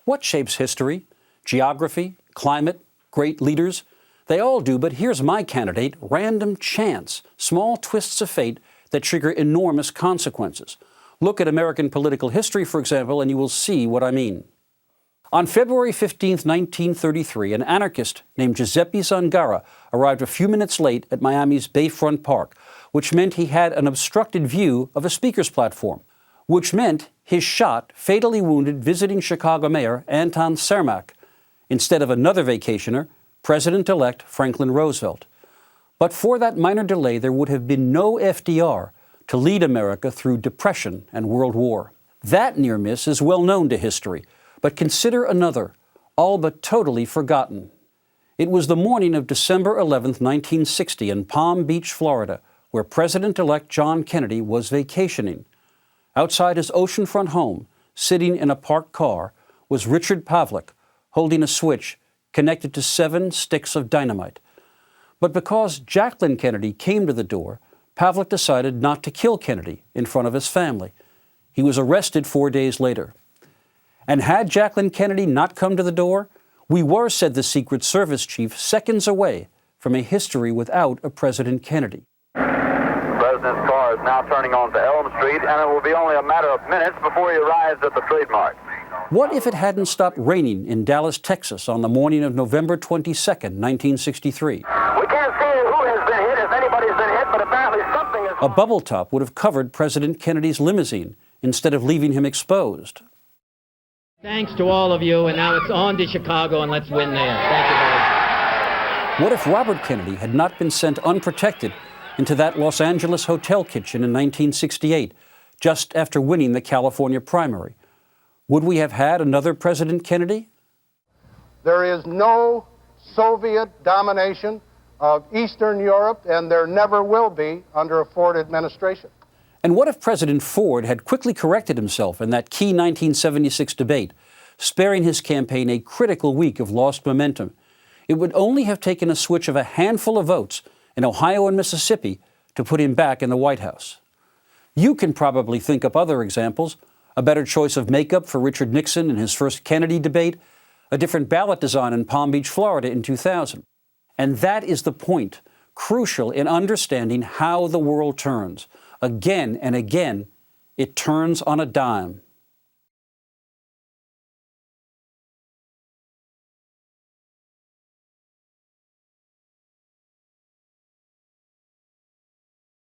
What shapes history? Geography, climate, great leaders? They all do, but here's my candidate, random chance, small twists of fate that trigger enormous consequences. Look at American political history, for example, and you will see what I mean. On February 15, 1933, an anarchist named Giuseppe Zangara arrived a few minutes late at Miami's Bayfront Park, which meant he had an obstructed view of a speaker's platform, which meant his shot fatally wounded visiting Chicago Mayor Anton Cermak, instead of another vacationer, President-elect Franklin Roosevelt. But for that minor delay, there would have been no FDR to lead America through Depression and World War. That near miss is well known to history, but consider another, all but totally forgotten. It was the morning of December 11, 1960, in Palm Beach, Florida, where President-elect John Kennedy was vacationing. Outside his oceanfront home, sitting in a parked car, was Richard Pavlik, holding a switch connected to 7 sticks of dynamite. But because Jacqueline Kennedy came to the door, Pavlik decided not to kill Kennedy in front of his family. He was arrested 4 days later. And had Jacqueline Kennedy not come to the door, we were, said the Secret Service chief, seconds away from a history without a President Kennedy. The President's car is now turning onto Elm Street, and it will be only a matter of minutes before he arrives at the trademark. What if it hadn't stopped raining in Dallas, Texas on the morning of November 22, 1963? We can't see who has been hit, if anybody's been hit, but apparently something is... A bubble top would have covered President Kennedy's limousine instead of leaving him exposed. Thanks to all of you, and now it's on to Chicago, and let's win there. Thank you very much. What if Robert Kennedy had not been sent unprotected into that Los Angeles hotel kitchen in 1968, just after winning the California primary? Would we have had another President Kennedy? There is no Soviet domination of Eastern Europe, and there never will be under a Ford administration. And what if President Ford had quickly corrected himself in that key 1976 debate, sparing his campaign a critical week of lost momentum? It would only have taken a switch of a handful of votes in Ohio and Mississippi to put him back in the White House. You can probably think up other examples: a better choice of makeup for Richard Nixon in his first Kennedy debate, a different ballot design in Palm Beach, Florida in 2000. And that is the point, crucial in understanding how the world turns. Again and again, it turns on a dime.